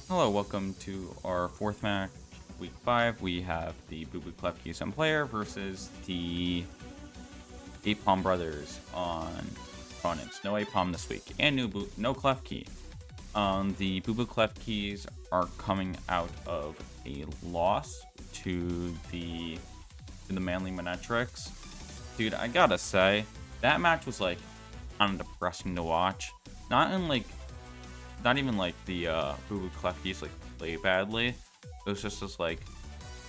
Hello, welcome to our fourth match, week 5. We have the Klefki Some Player versus the Aipom brothers on opponents. No Aipom this week, and no Klefki. The Klefkis are coming out of a loss to the Manly Monetrics. Dude, I gotta say, that match was like kind of depressing to watch. Not even like the Klefkis like play badly. It was just like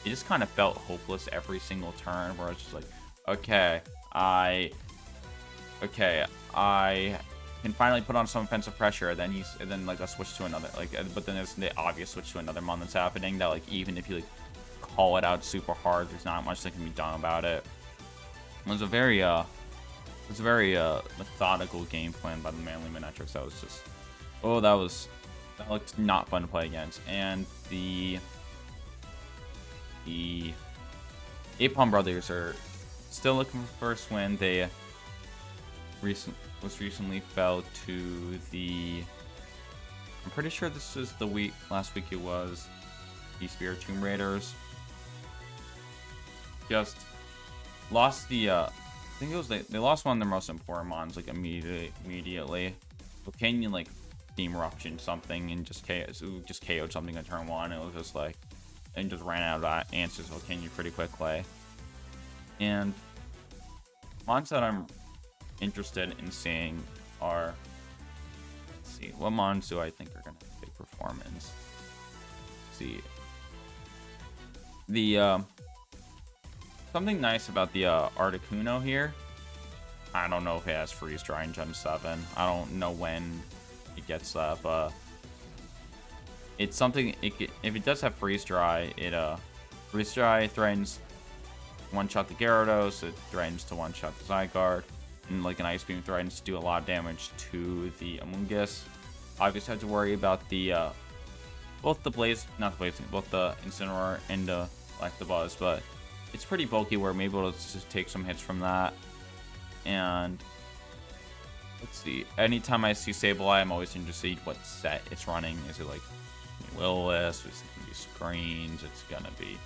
it just kind of felt hopeless every single turn where it's just like, okay, I okay, I can finally put on some offensive pressure. And then like a switch to another but then there's the obvious switch to another mon that's happening that like even if you like call it out super hard, there's not much that can be done about it. It was a very methodical game plan by the Manly Monetrics. That was just that looked not fun to play against. And the Aipom brothers are still looking for first win. They recently fell to the. I'm pretty sure this is the last week it was the Spear Tomb Raiders. Just lost the. I think it was they lost one of their most important mons like immediately. But can you like Steam Eruption something and just KO'd something on turn 1? It was just like and just ran out of answers. So can you pretty quickly. And mons that I'm interested in seeing are, let's see, what mons do I think are gonna have big performance? Let's see, the something nice about the Articuno here. I don't know if it has freeze dry in Gen 7. I don't know when it gets that, but it's something. If it does have freeze dry, freeze dry threatens one-shot the Gyarados. It threatens to one-shot the Zygarde, and like an Ice Beam threatens to do a lot of damage to the Amoonguss. Obviously, have to worry about the both the Incineroar and the Electabuzz, but it's pretty bulky where I'm able to just take some hits from that. And let's see, anytime I see Sableye, I'm always interested in what set it's running. Is it like Will-O-Wisp? Is it gonna be Screens? It's gonna be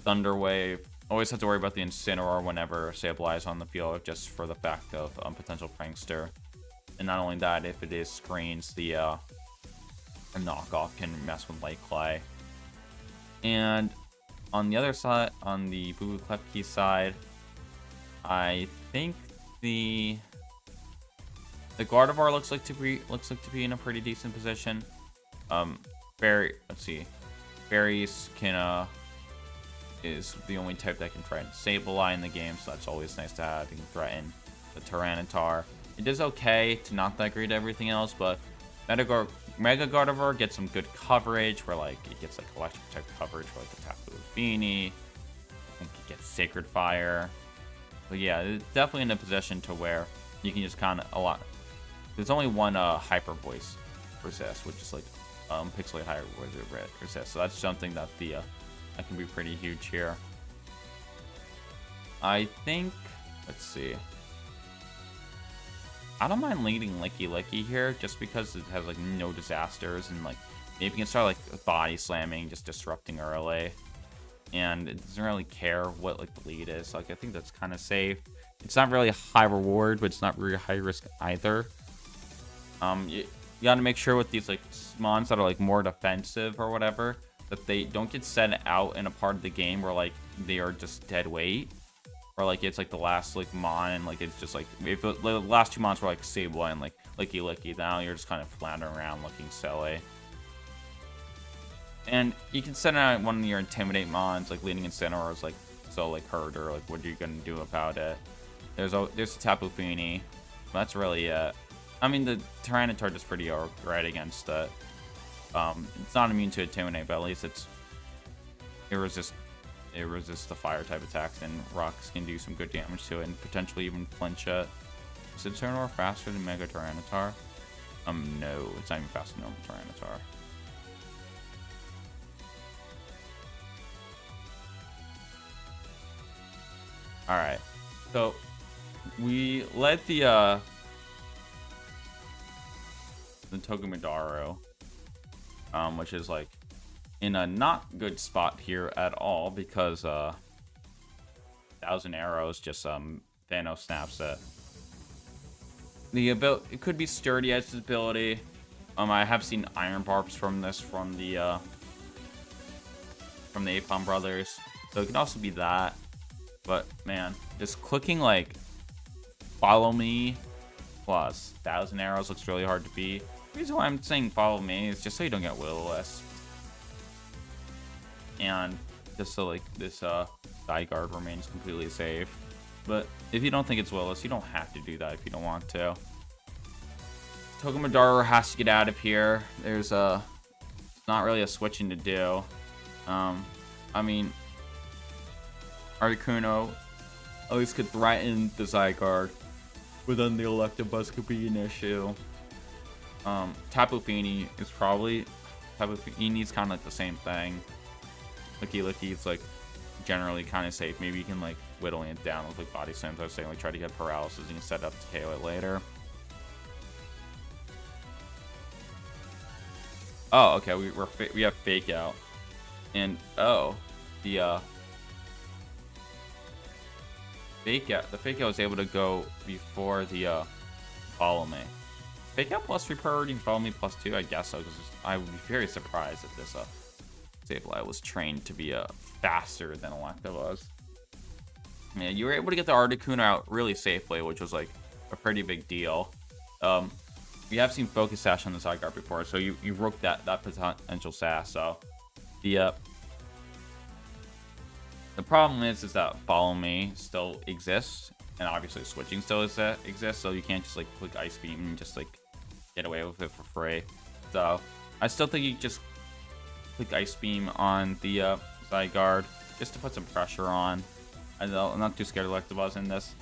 Thunder Wave. Always have to worry about the Incineroar whenever Sableye is on the field, just for the fact of potential Prankster. And not only that, if it is Screens, the knockoff can mess with Light Clay. And on the other side, on the Klefki side, I think the Gardevoir looks like to be in a pretty decent position. Let's see, Fairies can is the only type that can threaten Sableye in the game, so that's always nice to have. You can threaten the Tyranitar. It is okay to not that great everything else, but Mega Gardevoir gets some good coverage where like it gets like electric type coverage for like the Tapu Fini. I think it gets Sacred Fire. But yeah, it's definitely in a position to where you can just kind of there's only one Hyper Voice resist, which is like Pixelate Hyper Voice resist. So that's something that that can be pretty huge here. I think, let's see, I don't mind leading Licky here just because it has like no disasters, and like maybe you can start like body slamming, just disrupting early, and it doesn't really care what like the lead is. Like I think that's kind of safe. It's not really a high reward, but it's not really high risk either. You got to make sure with these like mons that are like more defensive or whatever, that they don't get set out in a part of the game where like they are just dead weight, or like it's like the last like mon, and like it's just like if the last two mons were like Sableye and like Licky, now you're just kind of floundering around looking silly. And you can set out one of your Intimidate mons, like leading Incineroar is like so like hurt, or like what are you gonna do about it? There's a Tapu Fini. That's really it. I mean, the Tyranitar is pretty alright against it. It's not immune to Intimidate, but at least it resists the fire type attacks, and rocks can do some good damage to it and potentially even flinch it. Is Incineroar faster than Mega Tyranitar? No, it's not even faster than normal Tyranitar. Alright, so we let the Togedemaru which is like in a not good spot here at all because 1,000 arrows just Thanos snaps it. The ability, it could be sturdy as his ability. I have seen iron barbs from this from the Aipom brothers, so it could also be that. But man, just clicking like follow me plus 1,000 arrows looks really hard to beat. The reason why I'm saying follow me is just so you don't get will-o-wisp. And just so like this Zygarde remains completely safe. But if you don't think it's will-o-wisp, you don't have to do that if you don't want to. Togedemaru has to get out of here. There's not really a switching to do. I mean, Articuno at least could threaten the Zygarde, but then the Electabuzz could be an issue. Tapu Fini is probably... Tapu Fini's kind of like the same thing. Licky is like generally kind of safe. Maybe you can like whittling it down with like Body Slams. I was saying like try to get paralysis and you set up to KO it later. Oh, okay. We have Fake Out, and oh, the Fake Out was able to go before the Follow Me. Fake Out plus 3 priority and Follow Me plus 2. I guess so, because I would be very surprised if this Sableye was trained to be faster than Electabuzz. Yeah, you were able to get the Articuno out really safely, which was like a pretty big deal. We have seen Focus Sash on the Zygarde before, so you broke that potential sash. So the problem is that Follow Me still exists, and obviously switching still exists. So you can't just like click Ice Beam and just like get away with it for free. So I still think you just click Ice Beam on the Zygarde just to put some pressure on. I'm not too scared of Electabuzz in this.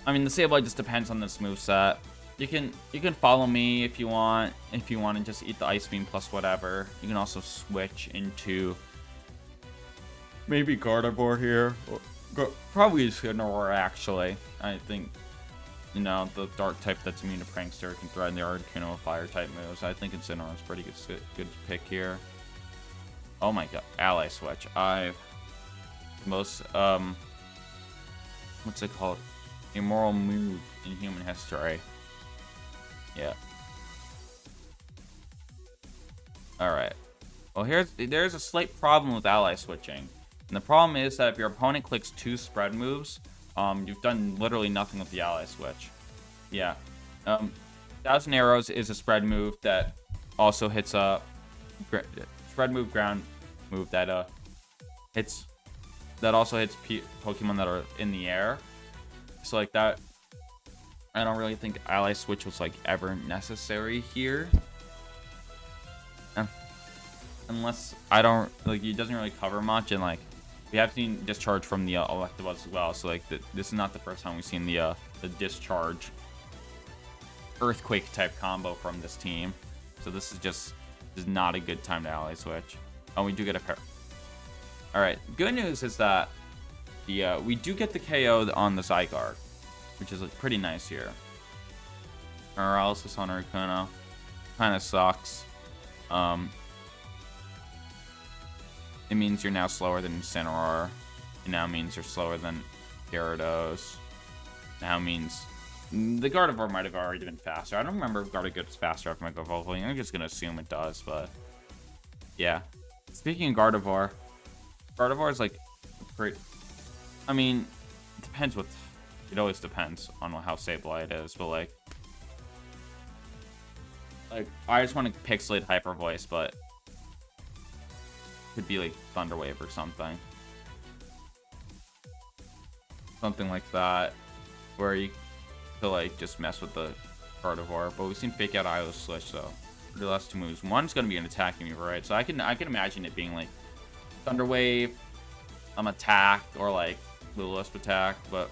I mean, the Sableye just depends on this moveset. You can Follow Me if you want. If you want to just eat the Ice Beam plus whatever. You can also switch into maybe Gardevoir here. Probably Incineroar, actually. I think, you know, the Dark type that's immune to Prankster can threaten the Articuno with Fire type moves. I think Incineroar is pretty good pick here. Oh my god, Ally Switch. Most what's it called? Immoral move in human history. Yeah. Alright. Well, there's a slight problem with ally switching. And the problem is that if your opponent clicks 2 spread moves, you've done literally nothing with the ally switch. Yeah. 1,000 Arrows is a spread move that also hits a spread move, ground move that also hits Pokemon that are in the air. So like that, I don't really think ally switch was like ever necessary here. Unless I don't like, it doesn't really cover much, and like we have seen discharge from the Electabuzz as well. So like this is not the first time we've seen the discharge earthquake type combo from this team. So this is not a good time to ally switch. Oh, we do get a pair. All right, good news is that we do get the KO on the Zygarde, which is like, pretty nice here. Paralysis on Articuno kind of sucks. It means you're now slower than Incineroar. It now means you're slower than Gyarados. Now means the Gardevoir might have already been faster. I don't remember if Gardevoir gets faster after Mega Evolving. I'm just gonna assume it does, but yeah. Speaking of Gardevoir is like pretty. I mean, it depends what. It always depends on how Sableye it is, but like I just want to pixelate Hyper Voice, but could be like Thunder Wave or something like that, where you could like just mess with the Gardevoir. But we've seen Fake Out IO Switch, so for the last 2 moves, one's gonna be an attacking move, right? So I can imagine it being like Thunder Wave, attack, or like Will-O-Wisp attack, but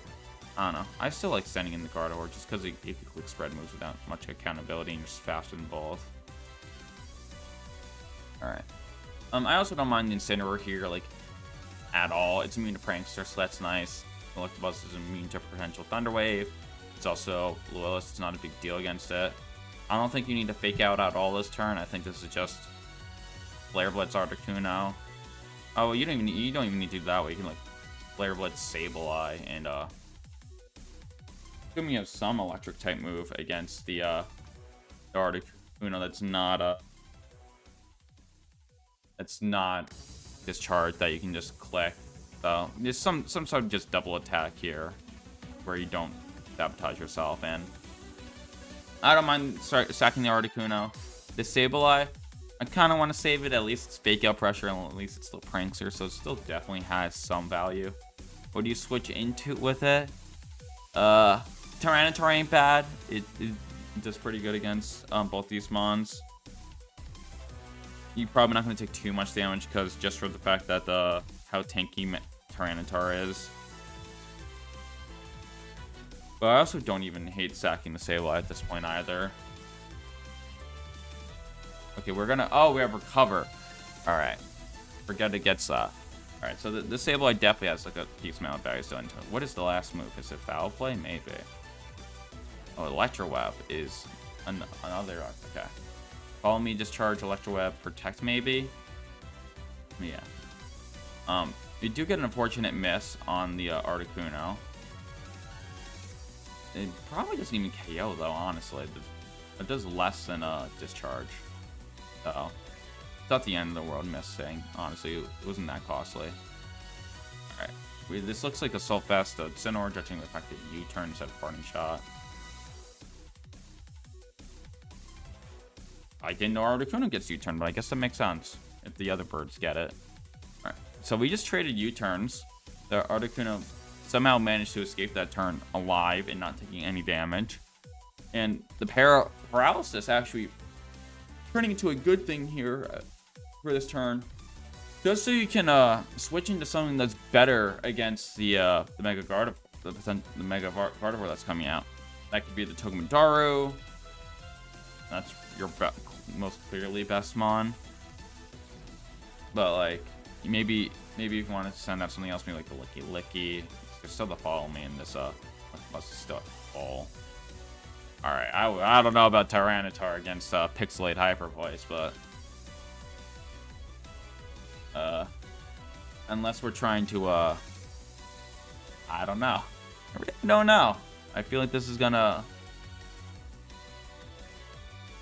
I don't know. I still like sending in the Gardevoir just because it can click spread moves without much accountability and just faster than both. Alright. I also don't mind the Incineroar here, like, at all. It's immune to Prankster, so that's nice. Electabuzz is immune to potential Thunder Wave. It's also Will-O-Wisp, it's not a big deal against it. I don't think you need to Fake Out at all this turn. I think this is just Flare Blitz Articuno. Oh, you don't even need to do that way. You can like Flare Blitz Sableye and assuming you have some electric type move against the Articuno that's not discharged that you can just click. So there's some sort of just double attack here where you don't sabotage yourself, and I don't mind sacking the Articuno. The Sableye, I kind of want to save it. At least it's fake out pressure, and at least it's still Prankster, so it still definitely has some value. What do you switch into with it? Tyranitar ain't bad. It does pretty good against both these mons. You're probably not going to take too much damage because just for the fact that how tanky Tyranitar is. But I also don't even hate sacking the Sableye at this point either. Okay, we're gonna... Oh, we have Recover. Alright. Forget it gets... Alright, so the Sableye definitely has like a decent amount of value still into it. What is the last move? Is it Foul Play? Maybe. Oh, Electro Web is another... Okay. Follow Me, Discharge, Electro Web, Protect maybe? Yeah. You do get an unfortunate miss on the Articuno. It probably doesn't even KO though, honestly. It does less than a Discharge. So, it's not the end of the world missing. Honestly, it wasn't that costly. Alright. This looks like a Assault Vest, Sinnoh, judging the fact that U-turn instead of Parting Shot. I didn't know Articuno gets U-turn, but I guess that makes sense if the other birds get it. Alright, so we just traded U-turns. The Articuno somehow managed to escape that turn alive and not taking any damage. And the paralysis actually turning into a good thing here for this turn. Just so you can switch into something that's better against the Mega Gardevoir, the Mega Gardevoir that's coming out. That could be the Togedemaru. That's your most clearly best mon. But like maybe if you want to send out something else, maybe like the Licky. There's still the Follow Me in this must still fall. Alright, I don't know about Tyranitar against Pixelate Hyper Voice, but unless we're trying to I don't know. I really don't know. I feel like this is gonna...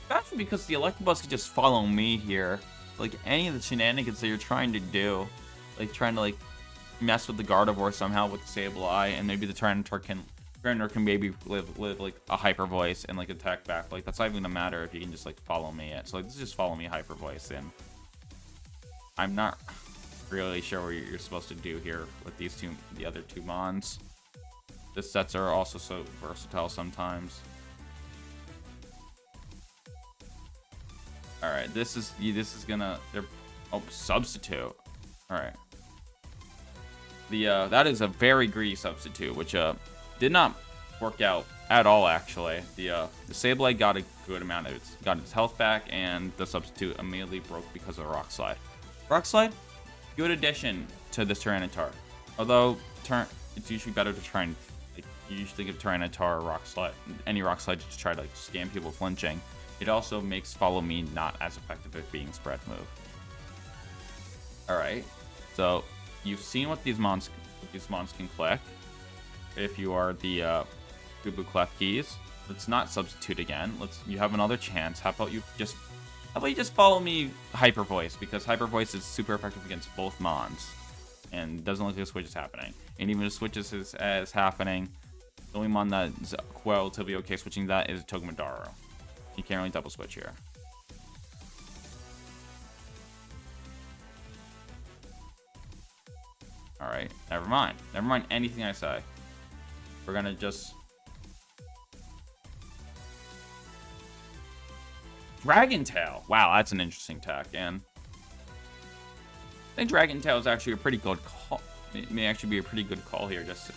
Especially because the Electabuzz could just follow me here. Like, any of the shenanigans that you're trying to do. Like, trying to, like, mess with the Gardevoir somehow with the Sableye. And maybe the Tyranitar can maybe live like, a Hyper Voice and, like, attack back. Like, that's not even gonna matter if you can just, like, follow me. So, like, this is just follow me Hyper Voice. And I'm not really sure what you're supposed to do here with the other two mons. The sets are also so versatile sometimes. All right, this is gonna substitute. All right, that is a very greedy substitute, which did not work out at all actually. The Sableye got a good amount of got its health back, and the substitute immediately broke because of Rock Slide. Rock Slide, good addition to this Tyranitar. Although it's usually better to try and you usually give Tyranitar a Rock Slide, any Rock Slide to scam people flinching. It also makes Follow Me not as effective at being spread move. Alright, so you've seen what these mons can click. If you are the Boo Klefkis, let's not substitute again. You have another chance. How about you just Follow Me Hyper Voice, because Hyper Voice is super effective against both mons. And it doesn't look like a switch is happening. And even if switches is happening, the only mon that's relatively okay switching that is Togedemaru. You can't really double switch here. Alright, never mind. Never mind anything I say. We're gonna just... Dragon Tail! Wow, that's an interesting tech, and... I think Dragon Tail is actually a pretty good call. It may actually be a pretty good call here, just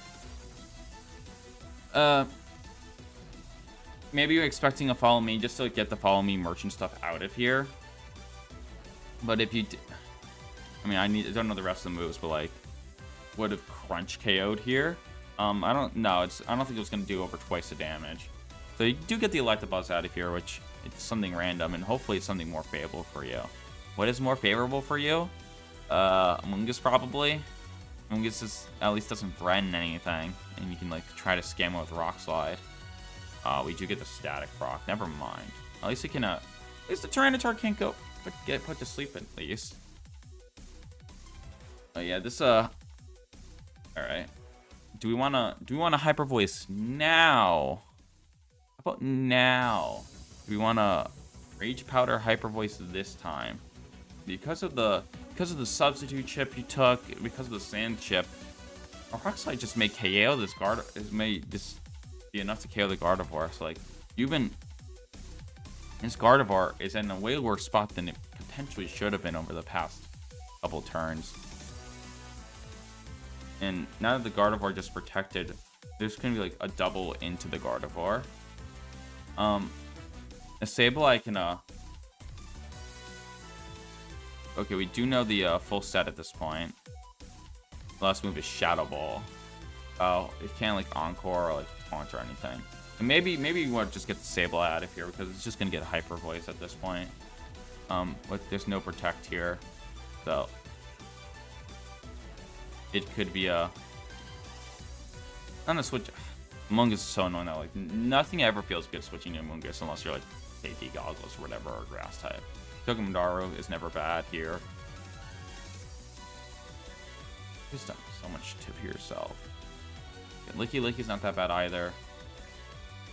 to... Maybe you're expecting a Follow Me just to get the Follow Me merchant stuff out of here. But if you... I mean, I don't know the rest of the moves, but like... Would have Crunch KO'd here. I don't think it was going to do over twice the damage. So you do get the Electabuzz out of here, which it's something random, and hopefully it's something more favorable for you. What is more favorable for you? Amoonguss probably. Amoonguss is, at least doesn't threaten anything, and you can like try to scam it with Rock Slide. We do get the static proc. Never mind. At least it can. At least the Tyranitar can't get put to sleep at least. Oh yeah, this All right. Do we wanna Hyper Voice now? How about now? Do we wanna Rage Powder Hyper Voice this time? Because of the substitute chip you took, because of the sand chip, our Rock Slide just may KO this may just be enough to KO the Gardevoir. So like this Gardevoir is in a way worse spot than it potentially should have been over the past couple turns. And now that the Gardevoir just protected, there's gonna be like a double into the Gardevoir. A Sableye can okay, we do know the full set at this point. The last move is Shadow Ball. Oh, it can't like Encore or like Taunt or anything. And maybe we want to just get the Sableye out of here because it's just gonna get Hyper Voice at this point. But there's no Protect here, so it could be a not a switch. Amoonguss is so annoying that like nothing ever feels good switching to Amoonguss unless you're like KT Goggles or whatever, or Grass type. Togedemaru is never bad here. You've done so much to yourself. Okay, Licky's not that bad either.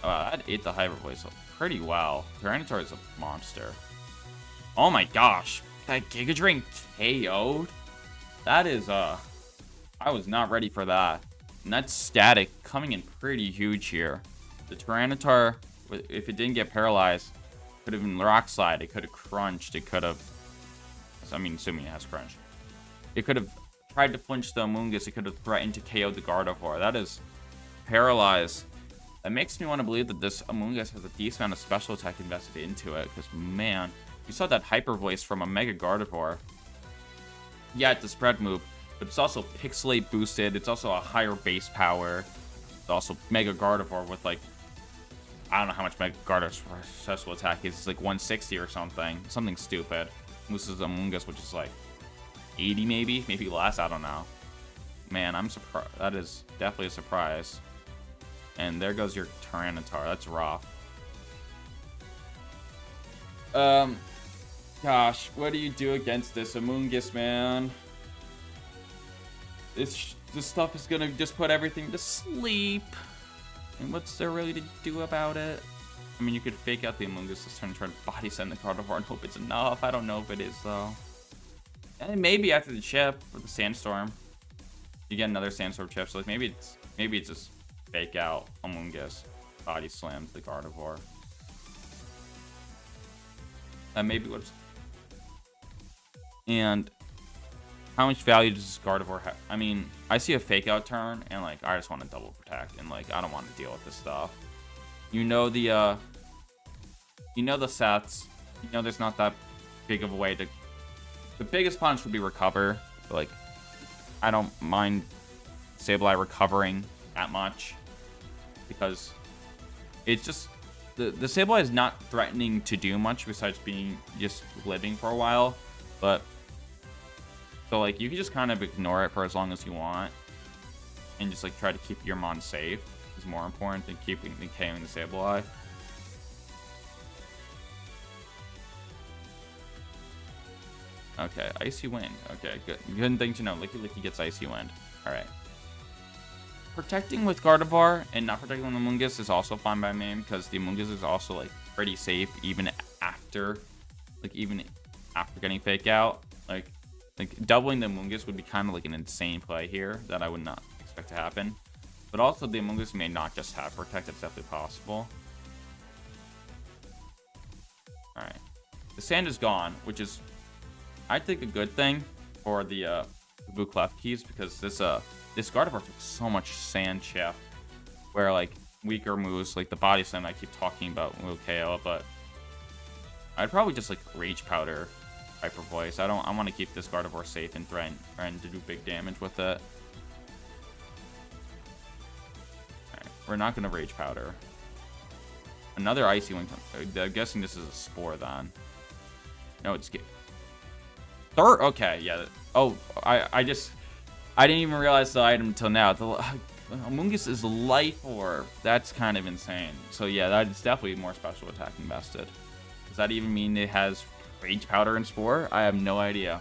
That ate the Hyper Voice pretty well. Tyranitar is a monster. Oh my gosh, that Giga Drain KO'd? That is I was not ready for that. And that's static coming in pretty huge here. The Tyranitar, if it didn't get paralyzed, could have been Rock Slide. It could have crunched. It could have, I mean, assuming it has crunched. It could have tried to flinch the Amoonguss. It could have threatened to KO the Gardevoir. That is paralyzed. That makes me want to believe that this Amoonguss has a decent amount of special attack invested into it. Because, man, you saw that Hyper Voice from a Mega Gardevoir. Yeah, it's a spread move, but it's also Pixelate boosted. It's also a higher base power. It's also Mega Gardevoir with, like, I don't know how much Mega Gardevoir's special attack is. It's like 160 or something. Something stupid. This is Amoonguss, which is like 80 maybe less. I don't know. Man, I'm surprised. That is definitely a surprise. And there goes your Tyranitar. That's rough. Gosh, what do you do against this Amoonguss, man? This stuff is gonna just put everything to sleep. And what's there really to do about it? I mean, you could fake out the Amoonguss this turn and try to body send the Gardevoir and hope it's enough. I don't know if it is, though. And maybe after the chip or the Sandstorm, you get another Sandstorm chip. So like maybe it's just fake out Amoonguss, body slams the Gardevoir. Maybe what's... And how much value does this Gardevoir have? I mean, I see a fake out turn, and like I just want to double protect, and like I don't want to deal with this stuff. You know the sets. You know there's not that big of a way to. The biggest punch would be recover. But, like, I don't mind Sableye recovering that much because it's just the Sableye is not threatening to do much besides being just living for a while, but. So, like, you can just kind of ignore it for as long as you want and just, like, try to keep your mon safe is more important than KOing the Sableye. Okay, Icy Wind. Okay, good. Good thing to know. Licky gets Icy Wind. Alright. Protecting with Gardevoir and not protecting with Amoonguss is also fine by me because the Amoonguss is also, like, pretty safe even after getting fake out. Like doubling the Amoonguss would be kind of like an insane play here that I would not expect to happen. But also the Amoonguss may not just have Protect. It's definitely possible. Alright. The sand is gone, which is, I think, a good thing for the blue Klefkis because this Gardevoir took so much sand chip where like weaker moves like the Body Slam I keep talking about will KO, but I'd probably just like Rage Powder Hyper Voice. I want to keep this Gardevoir safe and threaten to do big damage with it. Alright, we're not going to Rage Powder. Another Icy Wind. I'm guessing this is a Spore then. No, it's Third? Okay, yeah. Oh, I didn't even realize the item until now. The Amoonguss is Life Orb. That's kind of insane. So yeah, that's definitely more special attack invested. Does that even mean it has Rage Powder and Spore? I have no idea.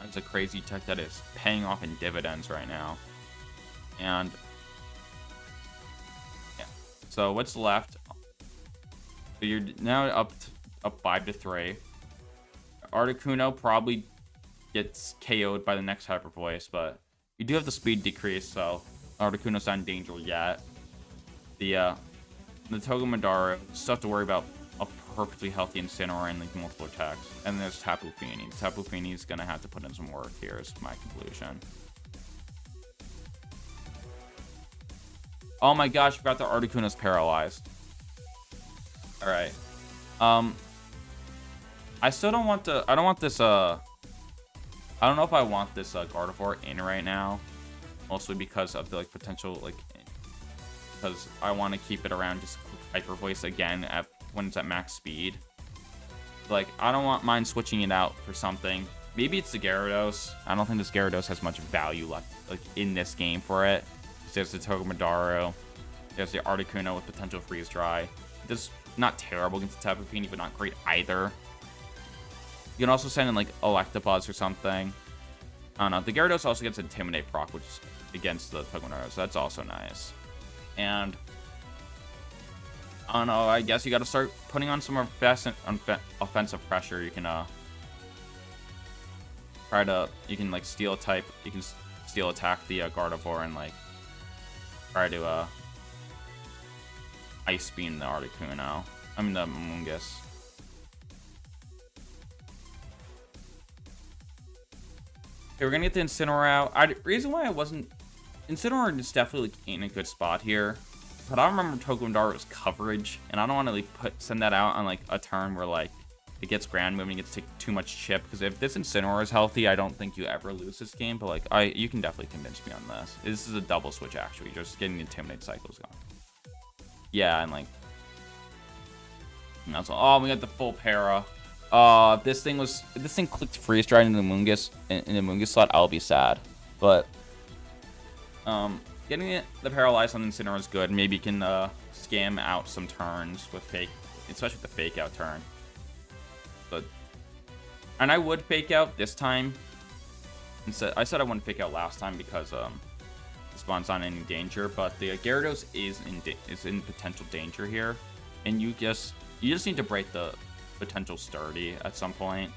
That's a crazy tech that is paying off in dividends right now. And yeah. So what's left? So you're now up 5-3. Articuno probably gets KO'd by the next Hyper Voice, but you do have the speed decrease, so Articuno's not in danger yet. The Togedemaru still have to worry about a perfectly healthy Incineroar and like multiple attacks. And there's Tapu Fini. Tapu Fini is gonna have to put in some work here, is my conclusion. Oh my gosh, I forgot the Articuno's paralyzed. Alright. I still don't want to. I don't want this. I don't know if I want this Gardevoir in right now, mostly because of the like potential because I want to keep it around just Hyper Voice again when it's at max speed. Like I don't want mine switching it out for something. Maybe it's the Gyarados. I don't think this Gyarados has much value left like in this game for it. There's the Togedemaru. There's the Articuno with potential Freeze Dry. This not terrible against the Tapu Fini, but not great either. You can also send in, like, Electabuzz or something. I don't know. The Gyarados also gets Intimidate proc, which is against the Togedemaru, so that's also nice. And, I don't know, I guess you gotta start putting on some more offensive pressure. You can, you can, like, Steel type, you can Steel attack the Gardevoir and, like, try to, Ice Beam the Articuno. I mean, the Amoonguss. Okay, we're gonna get the Incineroar out. Reason why I wasn't... Incineroar is definitely in a good spot here. But I don't remember Togedemaru's coverage. And I don't want to like send that out on like a turn where like it gets Grand Move and it gets to take too much chip. Because if this Incineroar is healthy, I don't think you ever lose this game. But like, you can definitely convince me on this. This is a double switch actually. Just getting the Intimidate cycles going. Yeah, and like... And that's all. Oh, we got the full para. If this thing clicked Freeze Dry in the Amoonguss slot, I'll be sad. But getting the Paralyze on Incineroar is good. Maybe you can scam out some turns with especially with the fake out turn. And I would fake out this time. I said I wouldn't fake out last time because the spawn's not in danger, but the Gyarados is in potential danger here, and you just need to break the potential sturdy at some point.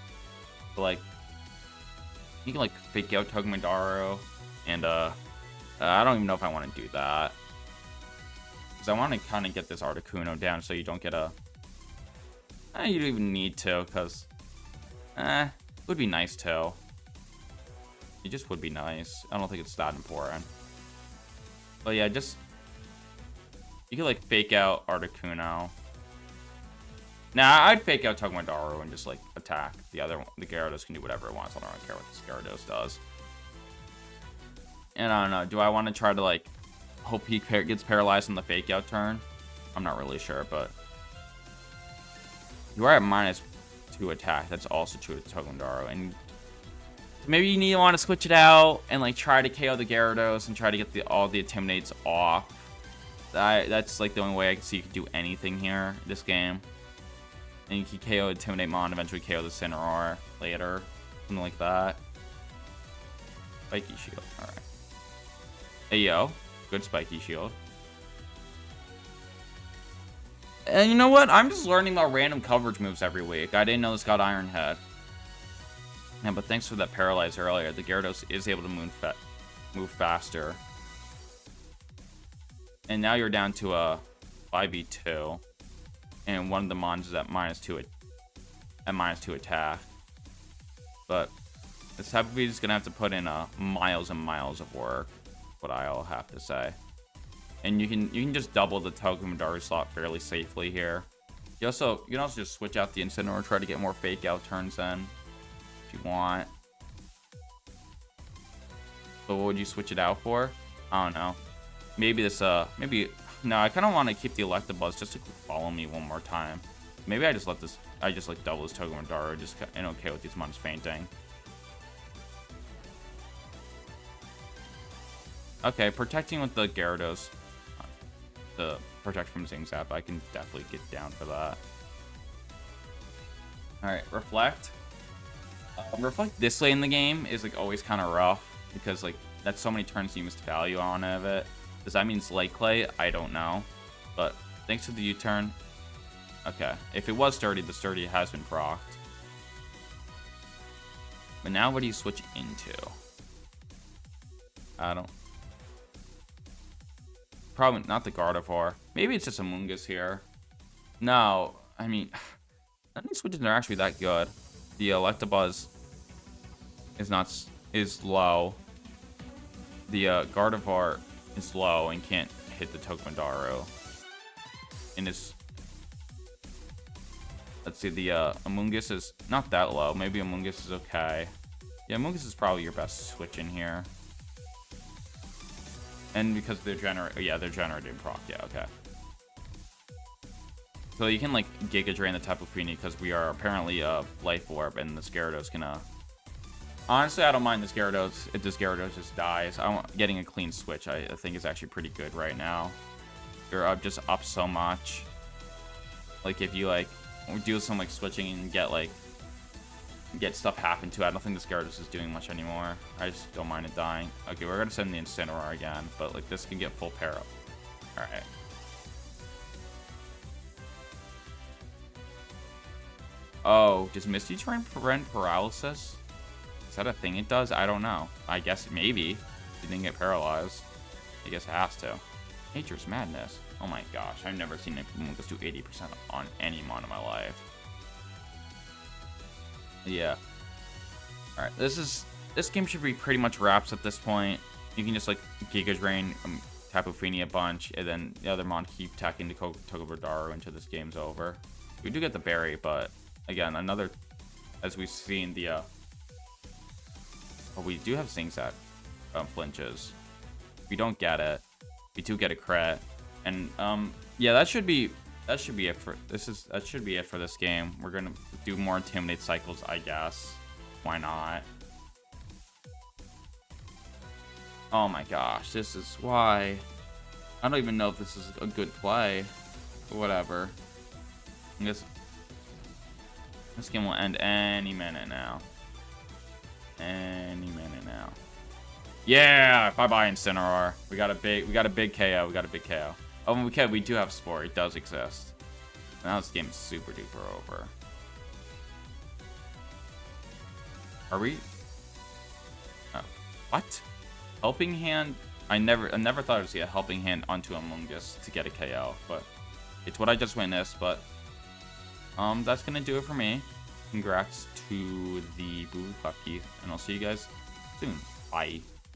But like you can like fake out Togedemaru, and I don't even know if I want to do that because I want to kind of get this Articuno down so you don't get a you don't even need to, because it would be nice to. It just would be nice. I don't think it's that important. But yeah, just you can like fake out Articuno. Nah, I'd fake out Togedemaru and just like attack the other one. The Gyarados can do whatever it wants. I don't care what this Gyarados does. And I don't know. Do I want to try to like hope he gets paralyzed on the fake out turn? I'm not really sure, but you are at -2 attack. That's also true with Togedemaru, and maybe you want to switch it out and like try to KO the Gyarados and try to get all the Intimidates off. That's like the only way I can see you can do anything here this game. And you can KO Intimidate Mon, eventually KO the Incineroar later, something like that. Spiky Shield, all right. Hey yo, good Spiky Shield. And you know what? I'm just learning about random coverage moves every week. I didn't know this got Iron Head. Yeah, but thanks for that Paralyze earlier. The Gyarados is able to move faster. And now you're down to a 5v2. And one of the Mons is at -2 attack. But this Tapu Fini is gonna have to put in miles and miles of work. What I'll have to say. And you can just double the Togedemaru slot fairly safely here. You can also just switch out the Incineroar, try to get more fake out turns in if you want. But what would you switch it out for? I don't know. Maybe this no, I kind of want to keep the Electabuzz just to follow me one more time. Maybe I just let this. I just like double his Togedemaru, just and okay with these mons fainting. Okay, protecting with the Gyarados, the protect from Zing Zap, I can definitely get down for that. All right, reflect. Reflect this late in the game is like always kind of rough because like that's so many turns you missed value on of it. Does that mean Slate Clay? I don't know, but thanks to the U-turn. Okay, if it was sturdy, the sturdy has been procced. But now what do you switch into? I don't. Probably not the Gardevoir. Maybe it's just Amoonguss here. No, I mean, none of these switches are actually that good. The Electabuzz is low. The Gardevoir is low and can't hit the Togedemaru. And it's, let's see, the Amoonguss is not that low. Maybe Amoonguss is okay. Yeah, Amoonguss is probably your best switch in here. And because they're they're generating proc. Yeah, okay. So you can like Giga Drain the Tapu Fini because we are apparently a Life Orb, and this Gyarados can honestly, I don't mind this Gyarados if this Gyarados just dies. Getting a clean switch I think is actually pretty good right now. You're just up so much. Like if you like do some like switching and get stuff happen to it. I don't think this Gyarados is doing much anymore. I just don't mind it dying. Okay, we're gonna send the Incineroar again, but like this can get full pair up. All right. Oh, does Misty Terrain prevent paralysis? Is that a thing it does? I don't know. I guess maybe. It didn't get paralyzed. I guess it has to. Nature's Madness. Oh my gosh, I've never seen Amoonguss do 80% on any mon in my life. Yeah. All right. This game should be pretty much wraps at this point. You can just like Giga Drain, Tapu Fini a bunch, and then the other mon keep attacking the Togedemaru until this game's over. We do get the berry, but again, another, as we've seen the. Oh, we do have things that flinches. We don't get it. We do get a crit, and yeah, that should be it for that should be it for this game. We're gonna do more Intimidate cycles, I guess. Why not? Oh my gosh, this is why. I don't even know if this is a good play. But whatever. I guess this game will end any minute now. Any minute now. Yeah, bye-bye Incineroar. We got a big KO. We got a big KO. Oh, okay, we do have Spore. It does exist. Now this game is super duper over. Are we? What? Helping Hand? I never thought I would see a Helping Hand onto Amoonguss to get a KO, but it's what I just witnessed. But that's gonna do it for me. Congrats to the Boo Klefki, and I'll see you guys soon. Bye.